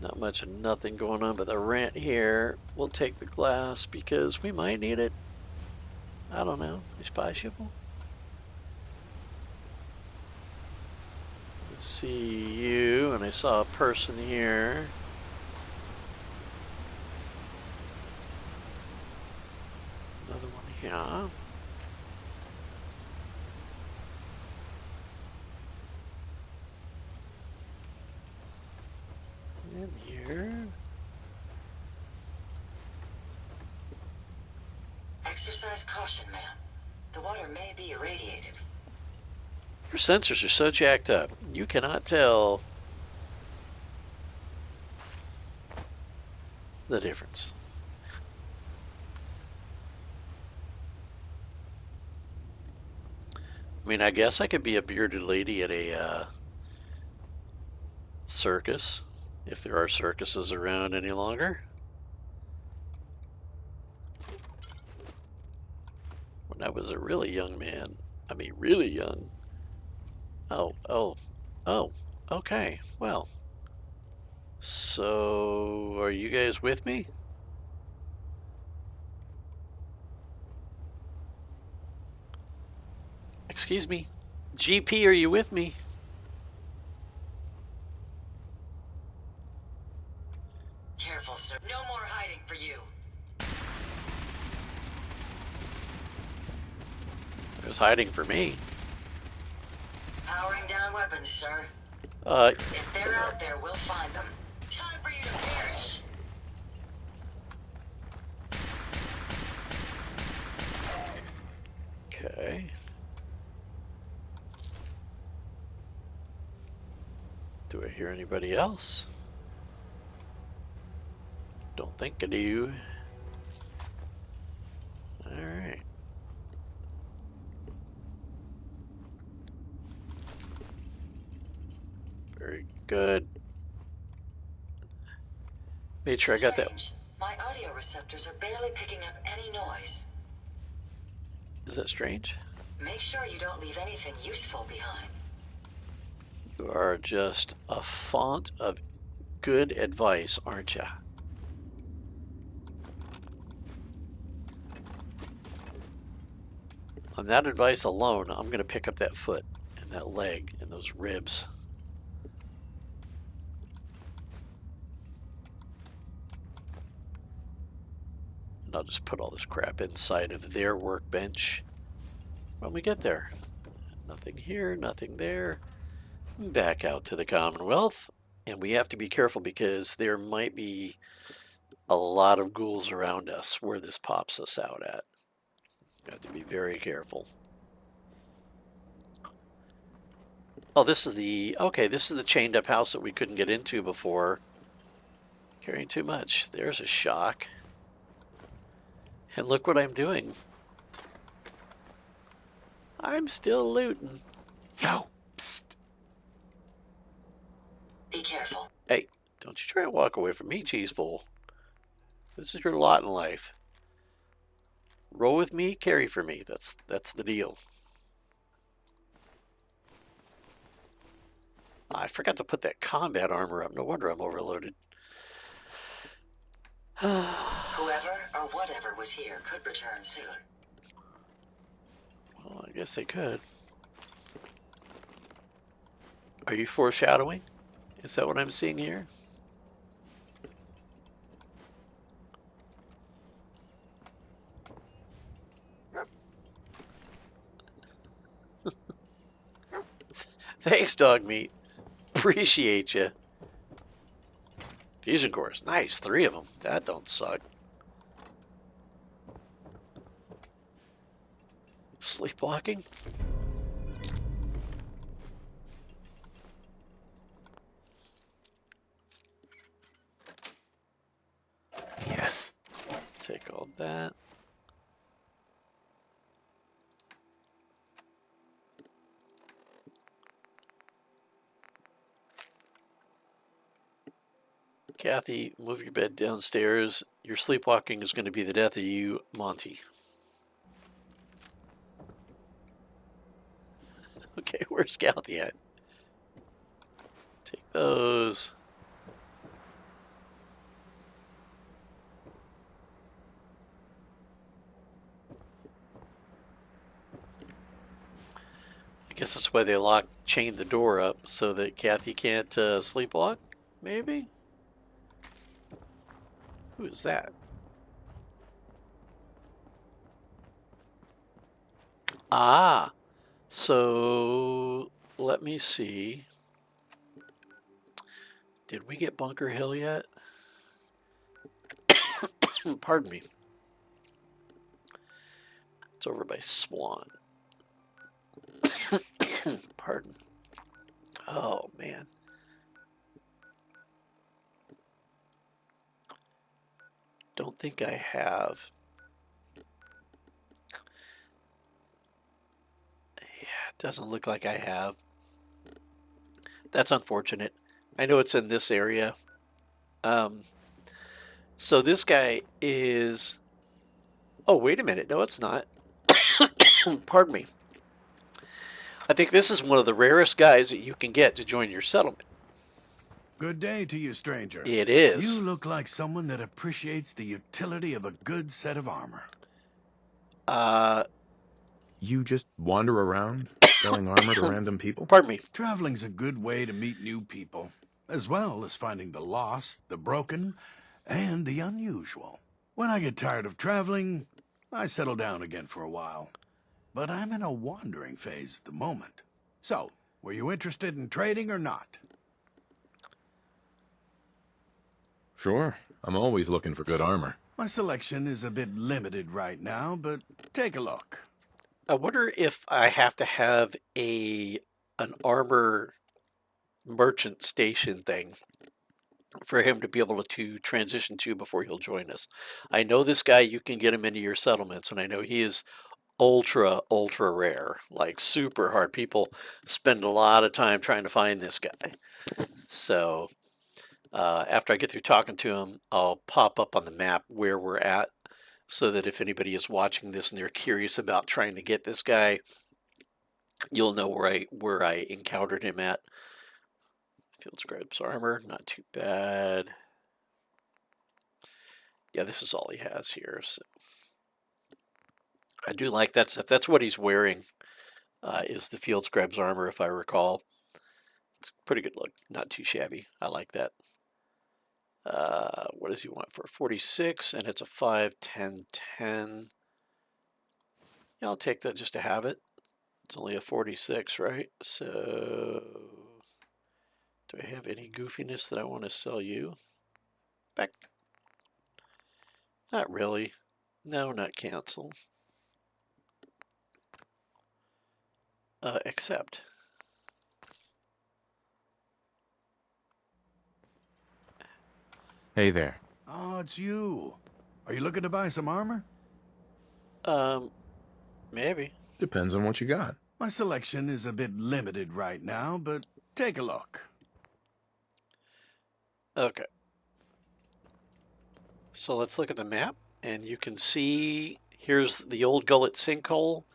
Not much of nothing going on, but the rant here. We'll take the glass because we might need it. I don't know. Is possible. Let's see you, and I saw a person here. Another one here. And here. Exercise caution, man. The water may be irradiated. Your sensors are so jacked up, you cannot tell the difference. I mean, I guess I could be a bearded lady at a circus, if there are circuses around any longer. When I was a really young man, I mean really young. Oh, okay, well. So, are you guys with me? Excuse me. GP, are you with me? Careful, sir. No more hiding for you. There's hiding for me. Powering down weapons, sir. If they're out there, we'll find them. Time for you to perish. Okay. Do I hear anybody else? Don't think I do. Alright. Very good. Made sure I got that. Strange. My audio receptors are barely picking up any noise. Is that strange? Make sure you don't leave anything useful behind. You are just a font of good advice, aren't ya? On that advice alone, I'm going to pick up that foot and that leg and those ribs. And I'll just put all this crap inside of their workbench when we get there. Nothing here, nothing there. Back out to the Commonwealth. And we have to be careful because there might be a lot of ghouls around us where this pops us out at. You have to be very careful. Oh, this is the... Okay, this is the chained up house that we couldn't get into before. Carrying too much. There's a shock. And look what I'm doing. I'm still looting. Yo, psst. Be careful. Hey, don't you try and walk away from me, Cheeseful. This is your lot in life. Roll with me, carry for me. That's the deal. I forgot to put that combat armor up. No wonder I'm overloaded. Whoever or whatever was here could return soon. Well, I guess they could. Are you foreshadowing? Is that what I'm seeing here? Thanks, dog meat. Appreciate you. Fusion cores. Nice. 3 of them. That don't suck. Sleepwalking? Yes. Take all that. Kathy, move your bed downstairs. Your sleepwalking is going to be the death of you, Monty. Okay, where's Kathy at? Take those. I guess that's why they chained the door up so that Kathy can't sleepwalk, maybe? Who is that? Ah, so let me see. Did we get Bunker Hill yet? Pardon me. It's over by Swan. Pardon. Oh, man. Don't think I have. Yeah, it doesn't look like I have. That's unfortunate. I know it's in this area. So this guy is... Oh, wait a minute. No, it's not. Pardon me. I think this is one of the rarest guys that you can get to join your settlement. Good day to you, stranger. It is. You look like someone that appreciates the utility of a good set of armor. You just wander around, selling armor to random people? Pardon me. Traveling's a good way to meet new people, as well as finding the lost, the broken, and the unusual. When I get tired of traveling, I settle down again for a while. But I'm in a wandering phase at the moment. So, were you interested in trading or not? Sure. I'm always looking for good armor. My selection is a bit limited right now, but take a look. I wonder if I have to have an armor merchant station thing for him to be able to transition to before he'll join us. I know this guy, you can get him into your settlements, and I know he is ultra rare, like super hard. People spend a lot of time trying to find this guy. So after I get through talking to him, I'll pop up on the map where we're at, so that if anybody is watching this and they're curious about trying to get this guy, you'll know where I encountered him at. Field Scribe's armor, not too bad. Yeah, this is all he has here. So I do like that stuff. That's what he's wearing, is the Field Scribe's armor, if I recall. It's pretty good look, not too shabby. I like that. What does he want for 46? And it's a 5, 10, 10. Yeah, I'll take that just to have it. It's only a 46, right? So, do I have any goofiness that I want to sell you? Back. Not really. No, not cancel. Accept. Hey there. Oh, it's you. Are you looking to buy some armor? Maybe. Depends on what you got. My selection is a bit limited right now, but take a look. Okay. So let's look at the map, and you can see here's the old gullet sinkhole,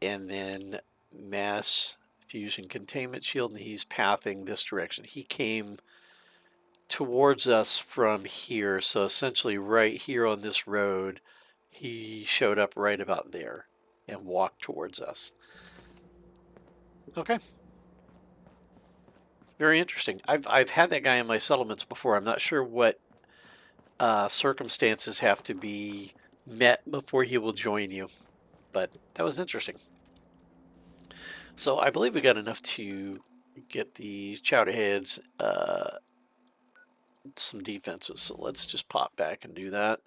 and then mass fusion containment shield, and he's pathing this direction. He came towards us from here, so essentially right here on this road, he showed up right about there and walked towards us. Okay. Very interesting. I've had that guy in my settlements before. I'm not sure what circumstances have to be met before he will join you, but that was interesting. So I believe we got enough to get the chowderheads some defenses. So let's just pop back and do that,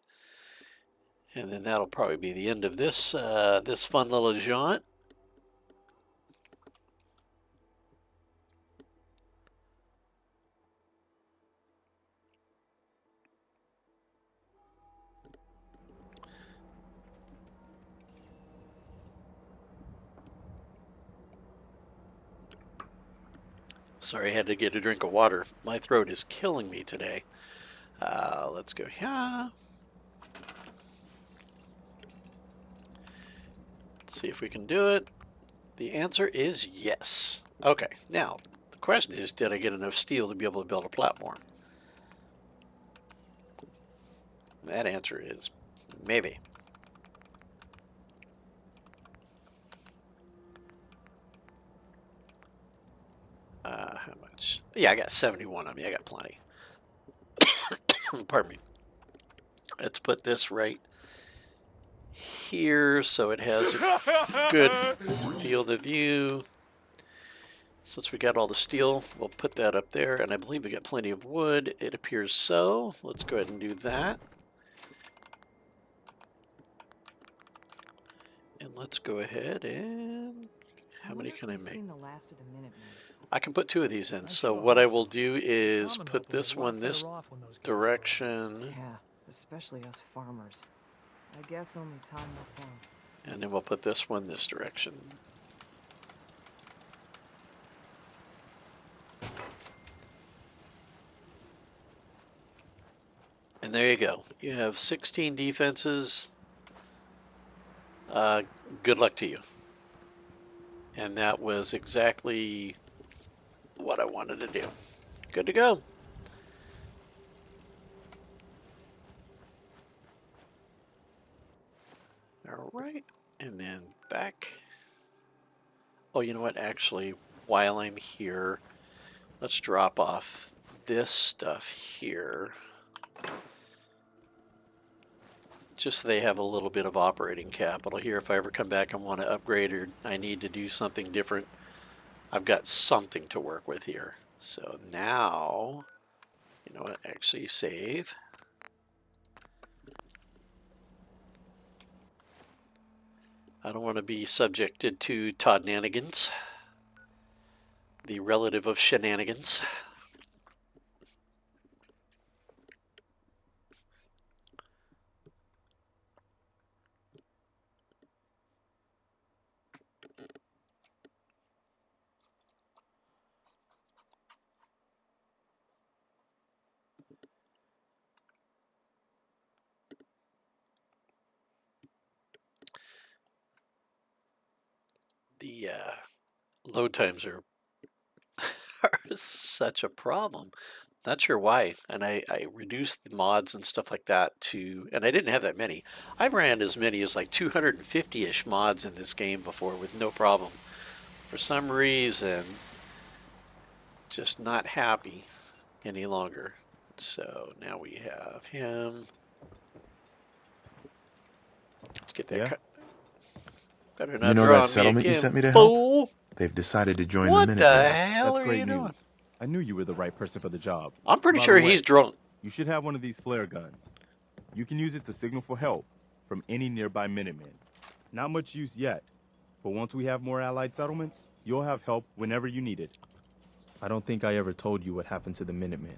and then that'll probably be the end of this this fun little jaunt. Sorry, I had to get a drink of water. My throat is killing me today. Let's go here. Let's see if we can do it. The answer is yes. Okay, now the question is, did I get enough steel to be able to build a platform? That answer is maybe. How much? Yeah, I got 71 on me. I got plenty. Pardon me. Let's put this right here so it has a good field of view. Since we got all the steel, we'll put that up there, and I believe we got plenty of wood. It appears so. Let's go ahead and do that. And let's go ahead and... How many can I make? I can put 2 of these in. So what I will do is put this one this direction. Yeah, especially us farmers. I guess only time will tell. And then we'll put this one this direction. And there you go. You have 16 defenses. Good luck to you. And that was exactly what I wanted to do. Good to go. All right. And then back. Oh, you know what? Actually, while I'm here, let's drop off this stuff here. Just so they have a little bit of operating capital here. If I ever come back and want to upgrade or I need to do something different, I've got something to work with here. So now, you know what, actually save. I don't want to be subjected to Todd-nanigans, the relative of shenanigans. The load times are such a problem. Not sure why. And I reduced the mods and stuff like that to, and I didn't have that many. I've ran as many as like 250-ish mods in this game before with no problem. For some reason, just not happy any longer. So now we have him. Let's get that Yeah? cut. Better You not know draw that on me settlement you again, sent me to help? fool. They've decided to join the What the Minutemen. hell That's are great you doing? news. I knew you were the right person for the job. I'm pretty By sure the he's way, drunk. you should have one of these flare guns. You can use it to signal for help from any nearby Minutemen. Not much use yet, but once we have more allied settlements, you'll have help whenever you need it. I don't think I ever told you what happened to the Minutemen.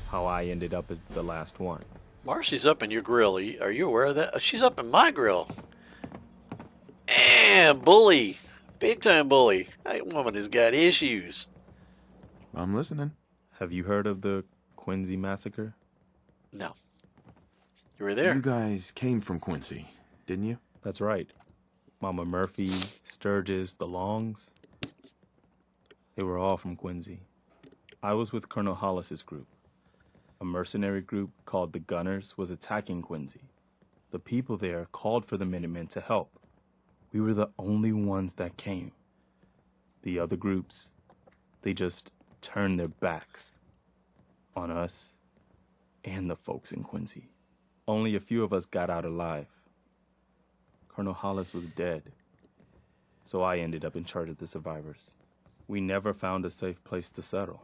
How I ended up as the last one. Marcy's up in your grill. Are you aware of that? Oh, she's up in my grill. And bully. Big time bully. That woman has got issues. I'm listening. Have you heard of the Quincy massacre? No. You were there. You guys came from Quincy, didn't you? That's right. Mama Murphy, Sturgis, the Longs. They were all from Quincy. I was with Colonel Hollis's group. A mercenary group called the Gunners was attacking Quincy. The people there called for the Minutemen to help. We were the only ones that came. The other groups, they just turned their backs on us and the folks in Quincy. Only a few of us got out alive. Colonel Hollis was dead, so I ended up in charge of the survivors. We never found a safe place to settle.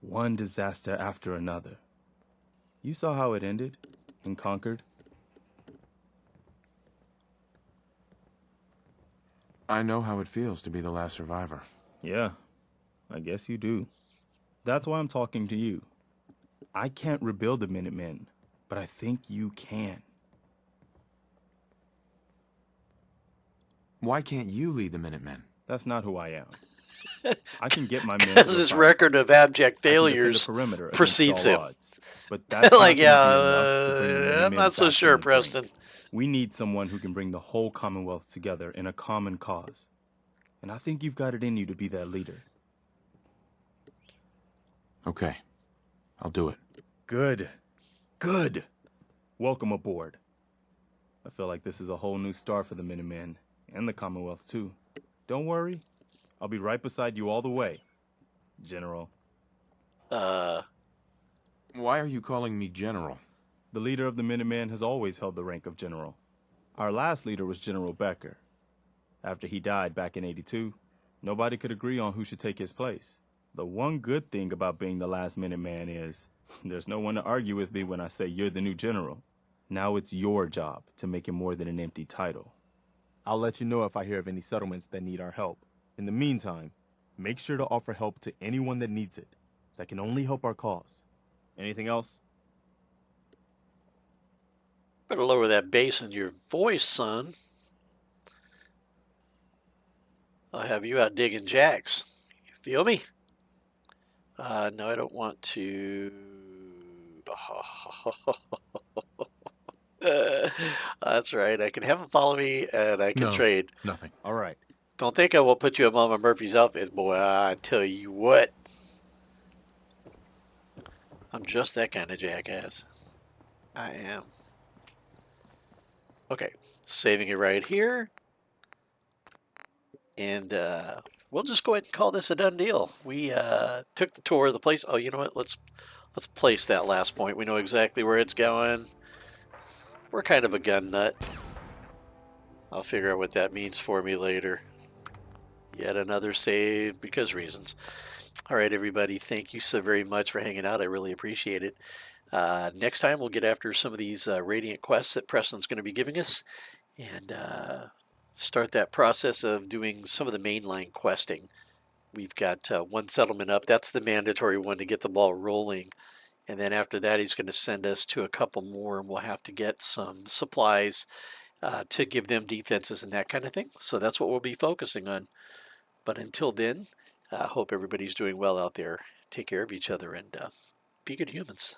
One disaster after another. You saw how it ended in Concord? I know how it feels to be the last survivor. Yeah, I guess you do. That's why I'm talking to you. I can't rebuild the Minutemen, but I think you can. Why can't you lead the Minutemen? That's not who I am. I can get my men. Because his record of abject failures perimeter precedes him. But that's Like, I'm I'm not so sure, Preston. We need someone who can bring the whole Commonwealth together in a common cause. And I think you've got it in you to be that leader. Okay, I'll do it. Good. Good. Welcome aboard. I feel like this is a whole new start for the Minutemen, and the Commonwealth, too. Don't worry. I'll be right beside you all the way, General. Why are you calling me General? The leader of the Minutemen has always held the rank of General. Our last leader was General Becker. After he died back in '82, nobody could agree on who should take his place. The one good thing about being the last Minuteman is there's no one to argue with me when I say you're the new general. Now it's your job to make it more than an empty title. I'll let you know if I hear of any settlements that need our help. In the meantime, make sure to offer help to anyone that needs it. That can only help our cause. Anything else? Better lower that bass in your voice, son. I'll have you out digging jacks. You feel me? No, I don't want to. That's right. I can have him follow me, and I can trade. Nothing. All right. Don't think I will put you in Mama Murphy's outfit, boy. I tell you what. I'm just that kind of jackass. I am. Okay, saving it right here. And we'll just go ahead and call this a done deal. We took the tour of the place. Oh, you know what? Let's place that last point. We know exactly where it's going. We're kind of a gun nut. I'll figure out what that means for me later. Yet another save because reasons. All right, everybody. Thank you so very much for hanging out. I really appreciate it. Next time, we'll get after some of these Radiant quests that Preston's going to be giving us. And start that process of doing some of the mainline questing. We've got one settlement up. That's the mandatory one to get the ball rolling. And then after that, he's going to send us to a couple more, and we'll have to get some supplies to give them defenses and that kind of thing. So that's what we'll be focusing on. But until then, I hope everybody's doing well out there. Take care of each other and be good humans.